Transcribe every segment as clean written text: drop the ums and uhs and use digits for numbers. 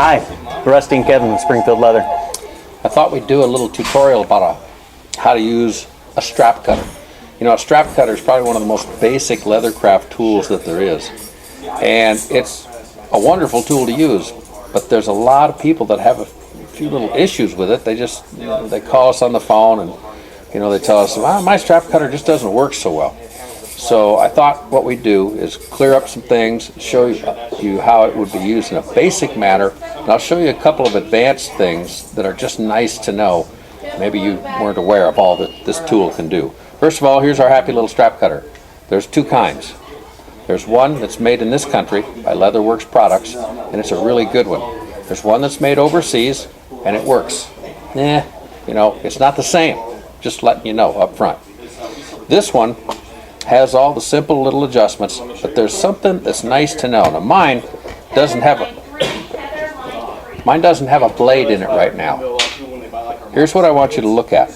Hi, Rusty and Kevin with Springfield Leather. I thought we'd do a little tutorial about how to use a strap cutter. You know, a strap cutter is probably one of the most basic leathercraft tools that there is. And it's a wonderful tool to use, but there's a lot of people that have a few little issues with it. They just, they call us on the phone and, they tell us, my strap cutter just doesn't work so well. So I thought what we'd do is clear up some things, show you how it would be used in a basic manner, and I'll show you a couple of advanced things that are just nice to know. Maybe you weren't aware of all that this tool can do. First of all, here's our happy little strap cutter. There's two kinds. There's one that's made in this country by Leatherworks Products, and it's a really good one. There's one that's made overseas, and it works. It's not the same. Just letting you know up front. This one has all the simple little adjustments, but there's something that's nice to know. Now mine doesn't have a blade in it right now. Here's what I want you to look at.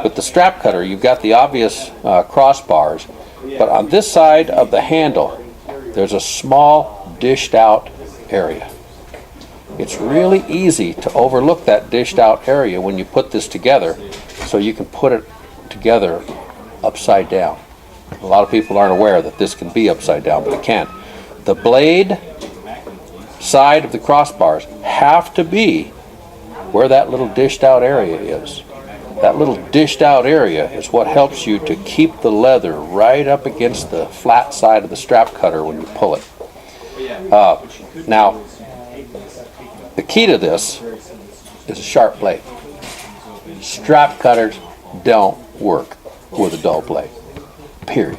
With the strap cutter, you've got the obvious crossbars, but on this side of the handle, there's a small dished out area. It's really easy to overlook that dished out area when you put this together, so you can put it together upside down. A lot of people aren't aware that this can be upside down, but it can. The blade side of the crossbars have to be where that little dished out area is. That little dished out area is what helps you to keep the leather right up against the flat side of the strap cutter when you pull it. Now, the key to this is a sharp blade. Strap cutters don't work with a dull blade. Period.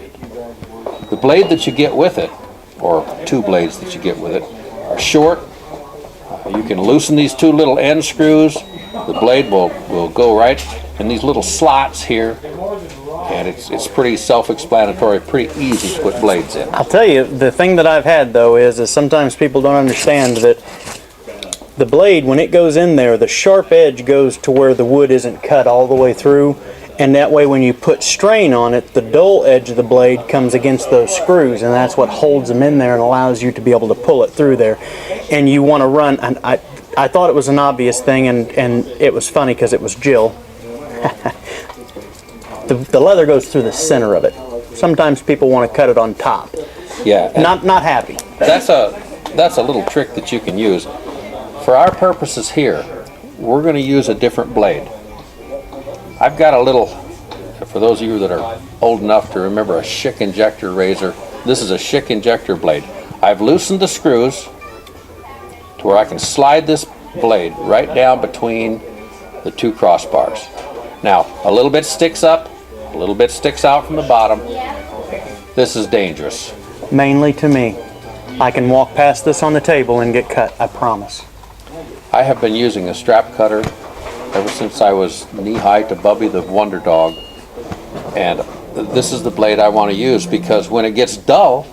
The blade that you get with it, or two blades that you get with it, are short. You can loosen these two little end screws. The blade will go right in these little slots here, and it's pretty self-explanatory, pretty easy to put blades in. I'll tell you, the thing that I've had though is sometimes people don't understand that the blade, when it goes in there, the sharp edge goes to where the wood isn't cut all the way through. And that way when you put strain on it, the dull edge of the blade comes against those screws, and that's what holds them in there and allows you to be able to pull it through there. And you want to run, and I thought it was an obvious thing, and it was funny because it was Jill. the leather goes through the center of it. Sometimes people want to cut it on top. Yeah. Not happy. That's a little trick that you can use. For our purposes here, we're going to use a different blade. I've got a little, for those of you that are old enough to remember a Schick injector razor, this is a Schick injector blade. I've loosened the screws to where I can slide this blade right down between the two crossbars. Now, a little bit sticks up, a little bit sticks out from the bottom. This is dangerous. Mainly to me. I can walk past this on the table and get cut, I promise. I have been using a strap cutter ever since I was knee-high to Bubby the Wonder Dog, and this is the blade I want to use because when it gets dull,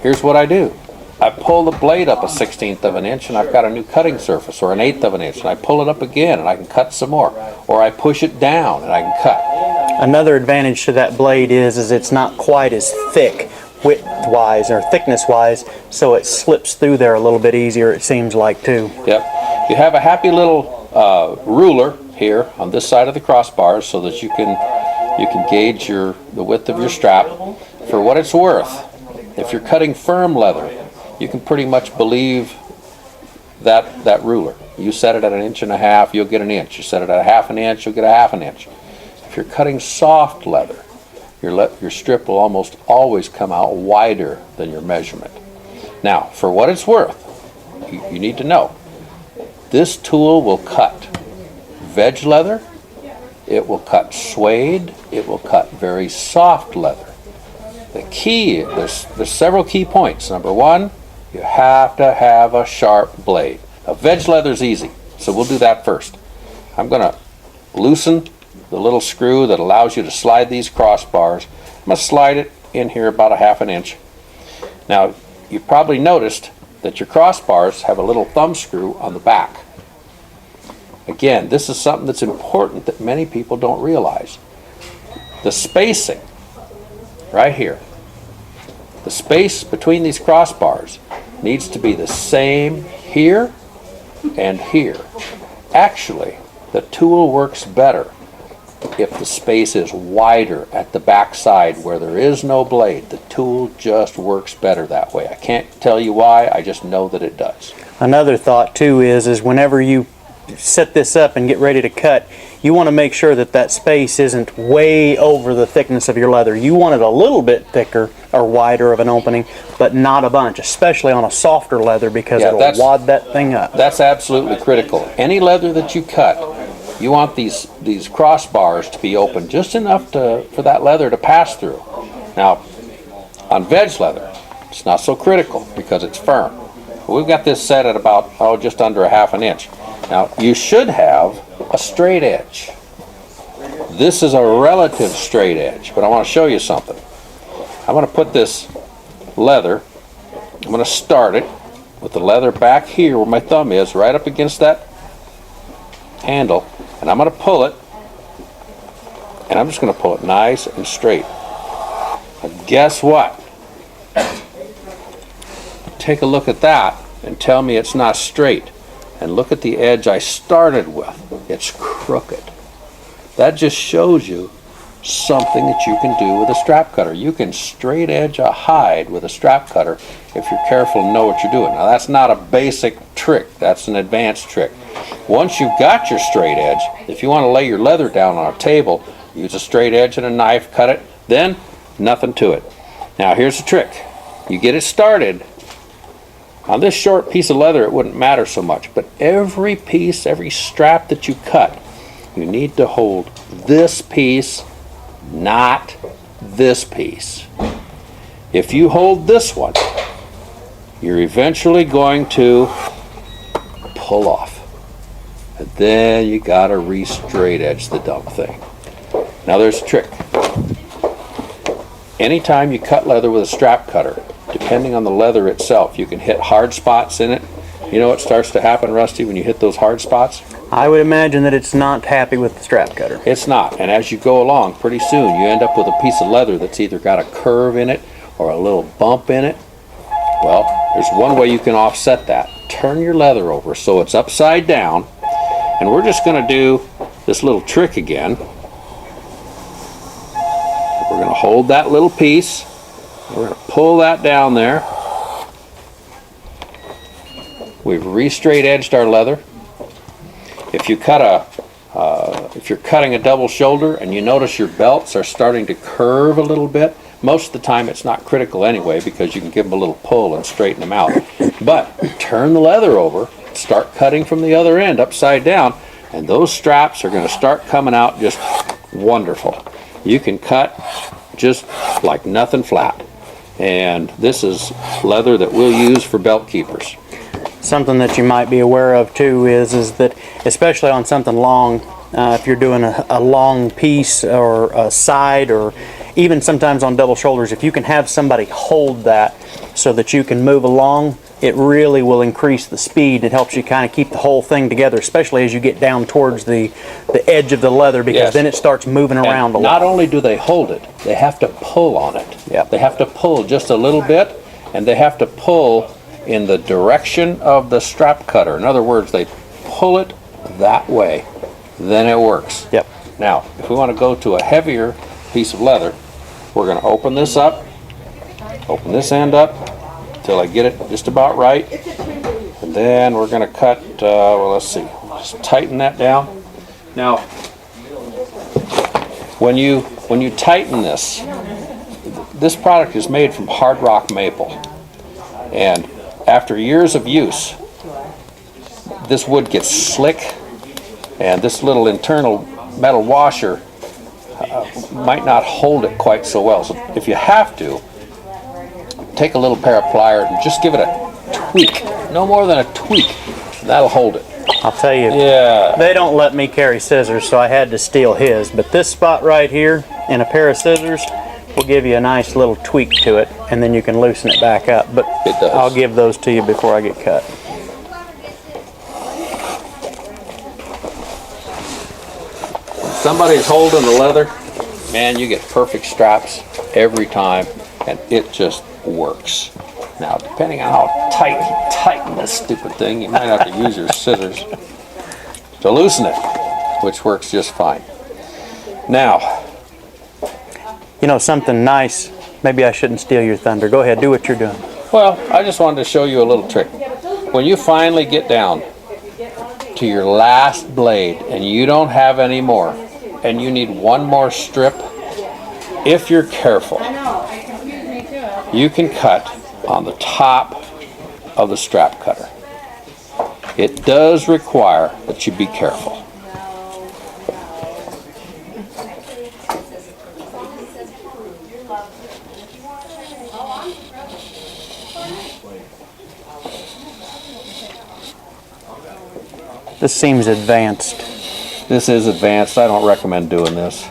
here's what I do. I pull the blade up a 1/16 of an inch and I've got a new cutting surface, or an 1/8 of an inch, and I pull it up again and I can cut some more, or I push it down and I can cut. Another advantage to that blade is it's not quite as thick width-wise or thickness-wise, so it slips through there a little bit easier, it seems like, too. Yep. You have a happy little ruler here on this side of the crossbars so that you can gauge the width of your strap. For what it's worth, if you're cutting firm leather, you can pretty much believe that ruler. You set it at 1.5 inches, you'll get 1 inch. You set it at 1/2 inch, you'll get 1/2 inch. If you're cutting soft leather, your strip will almost always come out wider than your measurement. Now, for what it's worth, you need to know, this tool will cut veg leather, it will cut suede, it will cut very soft leather. The key, there's several key points. Number one, you have to have a sharp blade. Now, veg leather's easy, so we'll do that first. I'm going to loosen the little screw that allows you to slide these crossbars. I'm going to slide it in here about 1/2 inch. Now, you probably noticed that your crossbars have a little thumb screw on the back. Again, this is something that's important that many people don't realize. The spacing right here, the space between these crossbars needs to be the same here and here. Actually, the tool works better if the space is wider at the back side where there is no blade. The tool just works better that way. I can't tell you why, I just know that it does. Another thought too is whenever you set this up and get ready to cut, you want to make sure that that space isn't way over the thickness of your leather. You want it a little bit thicker or wider of an opening, but not a bunch, especially on a softer leather, because it'll wad that thing up. That's absolutely critical. Any leather that you cut, you want these crossbars to be open just enough for that leather to pass through. Now, on veg leather, it's not so critical because it's firm. We've got this set at about, just under 1/2 inch. Now, you should have a straight edge. This is a relative straight edge, but I want to show you something. I'm going to put this leather, I'm going to start it with the leather back here where my thumb is, right up against that handle, and I'm going to pull it, and I'm just going to pull it nice and straight. But guess what? Take a look at that and tell me it's not straight. And look at the edge I started with. It's crooked. That just shows you something that you can do with a strap cutter. You can straight edge a hide with a strap cutter if you're careful and know what you're doing. Now that's not a basic trick, that's an advanced trick. Once you've got your straight edge, if you want to lay your leather down on a table, use a straight edge and a knife, cut it, then nothing to it. Now here's the trick. You get it started. On this short piece of leather it wouldn't matter so much, but every piece, every strap that you cut, you need to hold this piece, not this piece. If you hold this one, you're eventually going to pull off. And then you gotta re-straight edge the dumb thing. Now there's a trick. Anytime you cut leather with a strap cutter, depending on the leather itself, you can hit hard spots in it. You know what starts to happen, Rusty, when you hit those hard spots? I would imagine that it's not happy with the strap cutter. It's not, and as you go along, pretty soon you end up with a piece of leather that's either got a curve in it or a little bump in it. Well, there's one way you can offset that. Turn your leather over so it's upside down, and we're just going to do this little trick again. We're going to hold that little piece. We're going to pull that down there. We've re-straight edged our leather. If you cut if you're cutting a double shoulder and you notice your belts are starting to curve a little bit, most of the time it's not critical anyway because you can give them a little pull and straighten them out. But turn the leather over, start cutting from the other end upside down, and those straps are going to start coming out just wonderful. You can cut just like nothing flat. And this is leather that we'll use for belt keepers. Something that you might be aware of too is that, especially on something long, if you're doing a long piece or a side, or even sometimes on double shoulders, if you can have somebody hold that so that you can move along, it really will increase the speed. It helps you kind of keep the whole thing together, especially as you get down towards the edge of the leather, because Yes. then it starts moving around a lot. Not only do they hold it, they have to pull on it. Yep. They have to pull just a little bit, and they have to pull in the direction of the strap cutter. In other words, they pull it that way, then it works. Yep. Now, if we want to go to a heavier piece of leather, we're going to open this up, open this end up until I get it just about right, and then we're going to cut, well, let's see, just tighten that down. Now, when you tighten this product is made from hard rock maple, and after years of use, this wood gets slick, and this little internal metal washer might not hold it quite so well. So if you have to, take a little pair of pliers and just give it a tweak, no more than a tweak. That'll hold it. I'll tell you, Yeah. they don't let me carry scissors, so I had to steal his. But this spot right here and a pair of scissors will give you a nice little tweak to it, and then you can loosen it back up. But It does. I'll give those to you before I get cut. Somebody's holding the leather, man, you get perfect straps every time, and it just works. Now, depending on how tight you tighten this stupid thing, you might have to use your scissors to loosen it, which works just fine. Now, You know, something nice, maybe I shouldn't steal your thunder. Go ahead, do what you're doing. well, I just wanted to show you a little trick. When you finally get down to your last blade and you don't have any more, and you need one more strip, if you're careful, you can cut on the top of the strap cutter. It does require that you be careful. This seems advanced. This is advanced. I don't recommend doing this.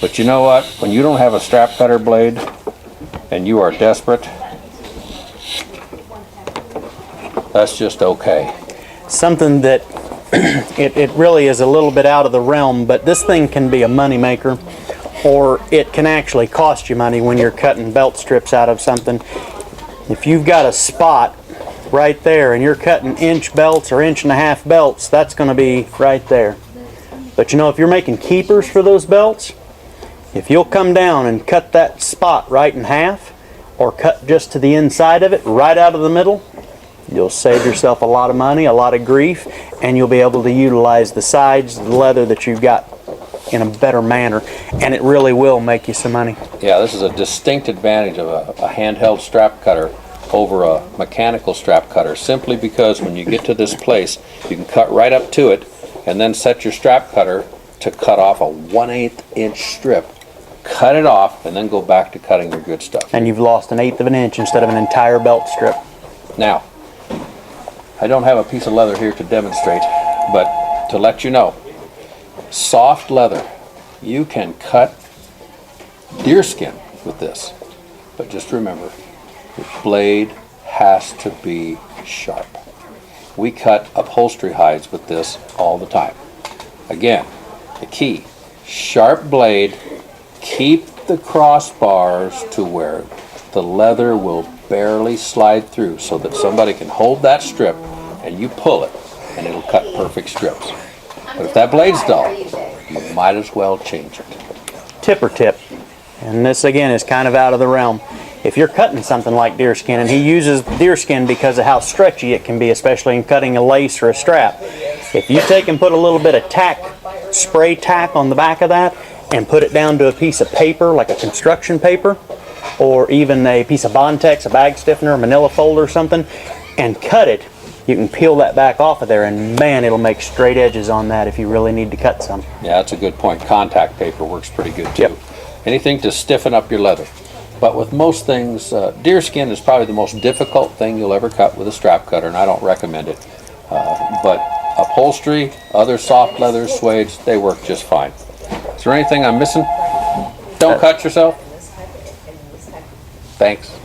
But you know what? When you don't have a strap cutter blade and you are desperate, that's just okay. Something that it really is a little bit out of the realm, but this thing can be a money maker, or it can actually cost you money when you're cutting belt strips out of something. If you've got a spot right there and you're cutting inch belts or inch-and-a-half belts, that's going to be right there. But you know, if you're making keepers for those belts, if you'll come down and cut that spot right in half, or cut just to the inside of it, right out of the middle, you'll save yourself a lot of money, a lot of grief, and you'll be able to utilize the sides, the leather that you've got in a better manner, and it really will make you some money. Yeah, this is a distinct advantage of a handheld strap cutter over a mechanical strap cutter, simply because when you get to this place, you can cut right up to it and then set your strap cutter to cut off a 1/8 inch strip, cut it off, and then go back to cutting your good stuff. And you've lost 1/8 of an inch instead of an entire belt strip. Now, I don't have a piece of leather here to demonstrate, but to let you know, soft leather, you can cut deerskin with this, but just remember, the blade has to be sharp. We cut upholstery hides with this all the time. Again, the key, sharp blade, keep the crossbars to where the leather will barely slide through, so that somebody can hold that strip and you pull it and it'll cut perfect strips. But if that blade's dull, you might as well change it. Tipper tip, and this again is kind of out of the realm. If you're cutting something like deerskin, and he uses deerskin because of how stretchy it can be, especially in cutting a lace or a strap, if you take and put a little bit of tack, spray tack on the back of that, and put it down to a piece of paper, like a construction paper, or even a piece of Bontex, a bag stiffener, a manila folder or something, and cut it, you can peel that back off of there, and man, it'll make straight edges on that if you really need to cut some. Yeah, that's a good point. Contact paper works pretty good too. Yep. Anything to stiffen up your leather. But with most things, deerskin is probably the most difficult thing you'll ever cut with a strap cutter, and I don't recommend it. But upholstery, other soft leathers, suedes, they work just fine. Is there anything I'm missing? Don't cut yourself. Thanks.